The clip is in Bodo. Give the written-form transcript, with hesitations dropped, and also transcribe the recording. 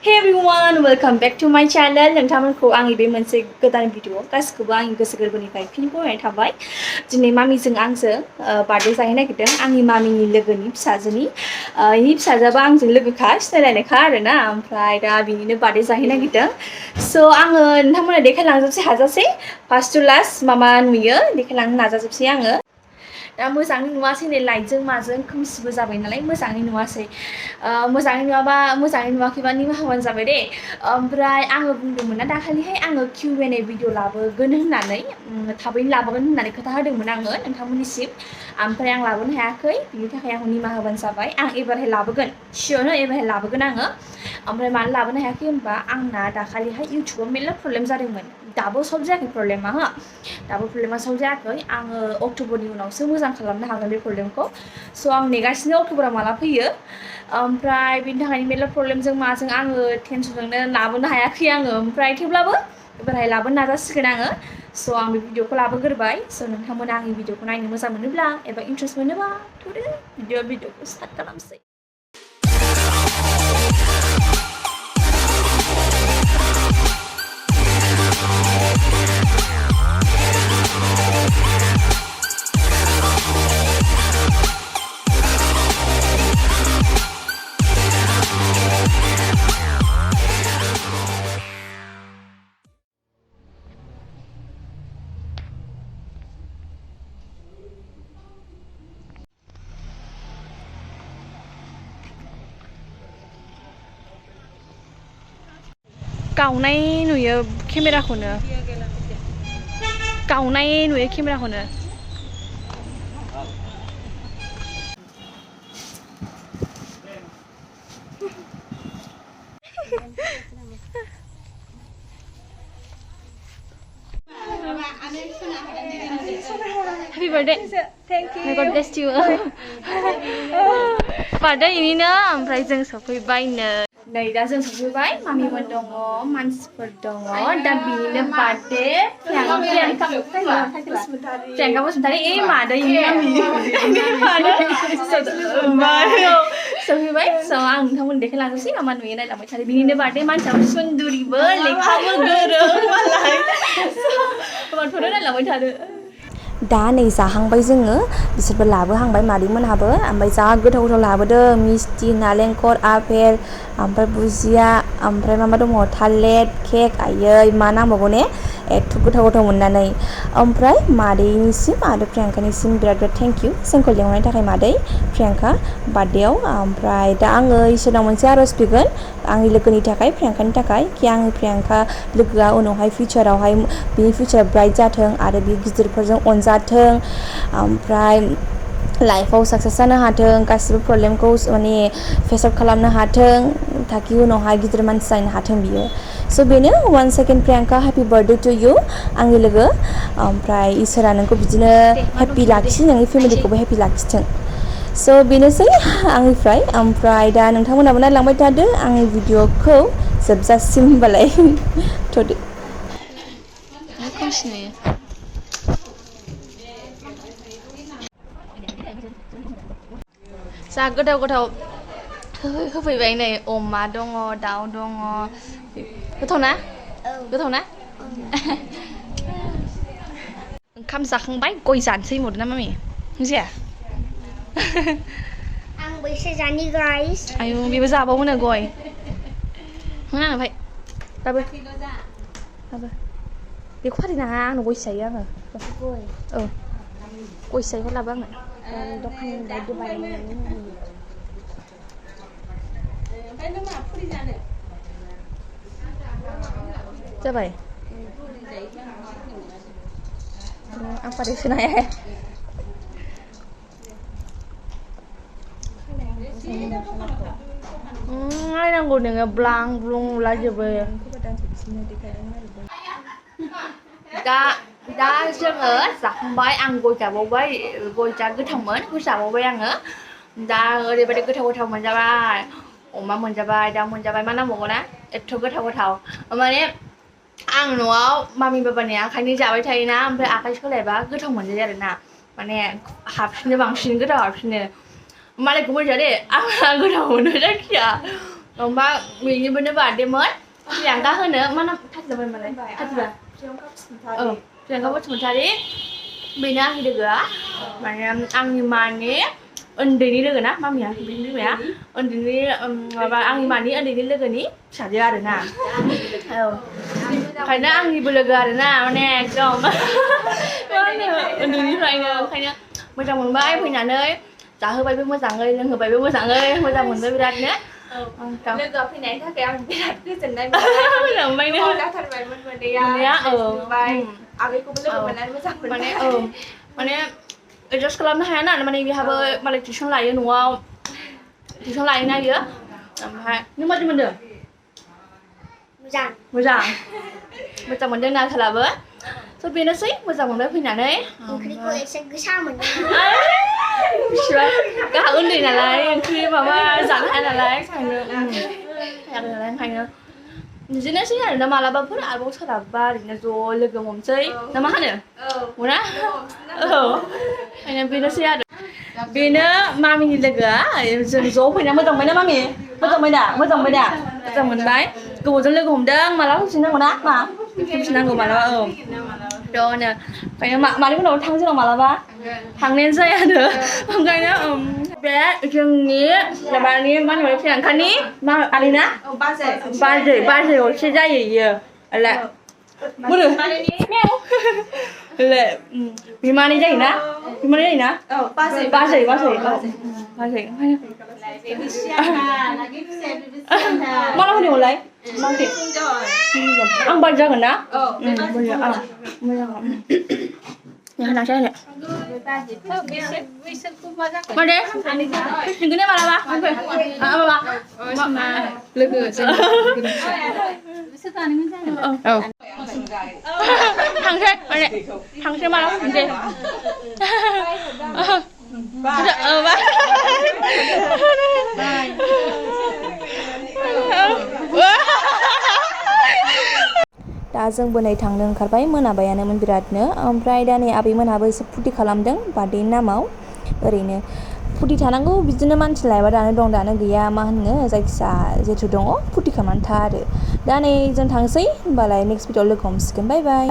Hey everyone, welcome back to my channel. नोंथांमोनखौ आंनि बे मोनसे गोदान भिडिअ गासिखौबो आंनि गोसो गोरबोनिफ्राय फिन बरायनाय थाबाय। दिनै मामिजों आंजों बार्थडे जाहैनो नागिरदों आंनि मामिनि लोगोनि फिसाजोनि इनि फिसाजोआबो आंजों लोगोखा सिनायलायनायखा आरोना ओमफ्राय दा बिनिनो बार्थडे जाहैनो नागिरदों। स' आङो नोंथांमोननो देखायलांजोबसै हाजासे फार्स्ट टु लास्ट मा मा नुयो देखायलांनो नाजाजोबसै आङो। दा मोजाङै नुवासै नै लाइटजों माजों खोमसिबो जाबाय नालाय मोजाङै नुवासै मोजाङै नुवाखैबा निमाहा होबानो जाबाय दे। ओमफ्राय आङो बुंदोंमोन ना दाखालिहाय आङो Q&A भिडिअ लाबोगोन होननानै थाबैनो लाबोगोन होननानै खोथा होदोंमोन आङो नोंथांमोननिसिम ओमफ्राय आं लाबोनो हायाखै बिनि थाखाय आं निमाहा होबानो जाबाय। आं एबारहाय लाबोगोन सियरनो एबारहाय लाबोगोन आङो। ओमफ्राय मानो लाबोनो हायाखै होनबा आंना दाखालिहाय इउटुबाव मेरला प्रब्लेम जादोंमोन दाबो सल्भ जायाखै प्रब्लेमा हो दाबो प्रब्लेमा सल्भ जायाखै आङो अक्ट'बरनि उनावसो मोजां खालामनो हागोन बे प्रब्लेमखौ। स' आं नेगासिनो अक्ट'बरा माला फैयो ओमफ्राय बिनि थाखायनो मेरला प्रब्लेमजों माजों आङो टेनसनजोंनो लाबोनो हायाखै आङो ओमफ्राय थेवब्लाबो एबारहाय लाबोनो नाजासिगोन आङो। स' आं बे भिडिअखौ लाबोग्रोबाय स' नोंथांमोना आंनि भिडिअखौ नायनो मोजां मोनोब्ला एबा इन्ट्रेस्ट मोनोबा थुदो भिडिअखौ स्टार्ट खालामसै। गावनाय नुयो केमेराखौनो Happy birthday. Thank you. My God bless you. Birthday इनिनो ओमफ्राय जों सफैबायनो नै दा जों सफैबाय मामिमोन दङ मानसिफोर दङ दा बिनिनो बार्थडे प्रियांका बसुमतारी ए मादै सफैबाय स' आं नोंथांमोन देखायलांनोसै मा नुयो नायलांबाय थादो बिनिनो बार्थडे मानसियाबो सुन्दुरिबो लेखाबो गोरों मालाय थ'दो नायलांबाय थादो। दा नै जाहांबाय जोङो बिसोरबो लाबोहांबाय मादैमोनहाबो ओमफ्राय जा गोथाव गोथाव लाबोदों मिस्थि नालेंखर आपेल ओमफ्राय बुजिया ओमफ्राय मा दङ थालेर केक आयै मा नांबावगौ ने एथ' गोथाव गोथाव मोननानै ओमफ्राय मादैनिसिम आरो प्रियांकानिसिम बिराद बिराद थेंक इउ जोंखौ लेंहरनायनि थाखाय मादै प्रियांका बार्थडेआव ओमफ्राय दा आङो इसोरनाव मोनसे आर'ज बिगोन आंनि लोगोनि थाखाय प्रियांकानि थाखाय कि आंनि प्रियांका लोगोआ उनावहाय फिउचारावहाय बिनि फिउचार ब्राइट जाथों आरो बि गिदिरफोरजों अनजाथों ओमफ्राय लाइफआव साक्सेस जानो हाथों गासिबो प्रब्लेमखौ माने फेस आउट खालामनो हाथों ताकि उनावहाय गिदिर मानसि जानो हाथों बियो। स' बेनो one second Priyanka happy birthday to you आंनि लोगो ओमफ्राय इसोरा नोंखौ बिदिनो हेपि लाखि नोंनि फेमिलिखौबो हेपि लाखिथों। स' बेनोसै आंनिफ्राय ओमफ्राय दा नोंथांमोनाबो नायलांबाय थादो आंनि भिडिअखौ जोबजासिम होनबालाय थ'दो। जा गोथाव गोथाव होफैबाय नै अमा दङ दाउ दङ गोथाव ना ओंखाम जाखांबाय गय जानोसै होनबावदो ना मामि जाया आंबो एसे जानि गाइस आयु बेबो जाबावोनो गय होना ओमफ्राय दाबो बेखौ फारिनाङा आंनो गयसो जायो आङो औ गयसो जायोबा लाबो आंनो दखाननि बायदि बानायनानै जाबाय आं फारि सोनो हाया नायनांगौ नोङो ब्लां ब्लुं नुलाजोबो दा जोङो जाखांबाय आं गय जाबावबाय गय जा गोथावमोन गय जाबावबाय आङो दा ओरैबायदि गोथाव गोथाव मोनजाबाय अमा मोनजाबाय दाउ मोनजाबाय मा नांबावगौ ना एथ' गोथाव गोथाव माने आं न'आव मामि बाबानि आखाइनि जाबाय थायोना ओमफ्राय आखाइ सोलायबा गोथाव मोनजायो आरोना माने हाबसिनो बांसिन गोथाव हाबसिनो मालायखौ मोनथिया दे आंहा गोथाव मोनो जायखिया Oma mình như bên đó bà đêm mất yang ka hơn nữa mà nó thắt giờ bên mà lấy thắt giờ chuyện có bất một đi mình ăn thì được á mà ăn như mà nhé ăn đi được nè mami ăn đi được nè ăn đi và ăn như mà nhé ăn đi được nè xả ra được nè phải nó ăn như bự gà được nè nè chồng ăn đi rồi nè phải nè mới trong một bãi phải nhà nơi trả hơi bay với mua sáng ơi hơi bay với mua sáng ơi mới trong một nơi đặt nhé Lên gặp thì nàyถ้าแกมันไปดัดคือจะได้ làm bay nữa แล้วทันไปมันดีอ่ะไปเอาไปกูไปเลือกมันนั้นไม่จับมัน Mana just kalau nah anak mana dia have balik tuition lain wow tuition lain aja ya nhưng mà mình được rằng mình đang nào thật với số pin nó xích mình mình đấy pin nào đấy khi cô ấy sẽ cứ sao mình cái hậu đi là lại khi mà dẫn hay là lại thành được thành được Jadi nasi ada nama laba pun ada bau sedap bar ini zo lega momcai nama mana? Mana? Ini bina sih ada. Bina mami ni lega, zo punya macam mana mami? Macam mana baik. Kau jangan lega homdang malah sini mana? Ma, sini kau malah Đó nè, phải mà đi bắt đầu thăng chứ đâu mà là ba thăng lên dây được không cái nữa bé chừng ní là bạn ní mang về phiền khăn ní mang Alina ba giờ rồi sẽ ra gì là mua được mèo là vì mà đi dây nè ba giờ mang nó không được lấy mang tiền ăn bao giờ còn đó bây giờ nhà nào chơi này mà đấy đừng có nói mà là ba mà lực thằng xe mà này thằng xe mà đâu thằng xe ba दा जोंबो नै थांनो ओंखारबाय मोनाबायानोमोन बिरादनो ओमफ्राय दा नै आबैमोनहाबो एसे फुरथि खालामदों बार्थडेनि नामाव ओरैनो फुरथि थानांगौ बिदिनो मानसि लायाबा दानो दं दानो गैया मा होननो जायखिजाया जेथु दङ फुरथि खालामनानै था आरो दा नै जों थांसै होमबालाय नेक्स्ट भिडिअ'आव लोगो हमसिगोन बाय बाय